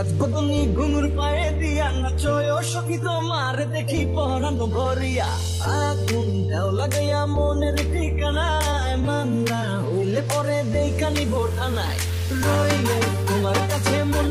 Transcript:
রাজবদনী ঘুঙুর পায়ে দিয়া নাচয় সখী তোমার দেখি পরানো ভরিয়া আগুন দেও লাগাইয়া মনের ঠিকানায় মামলা হইলে পরে দেখানি বোঠানায় রইলে তোমার কাছে মন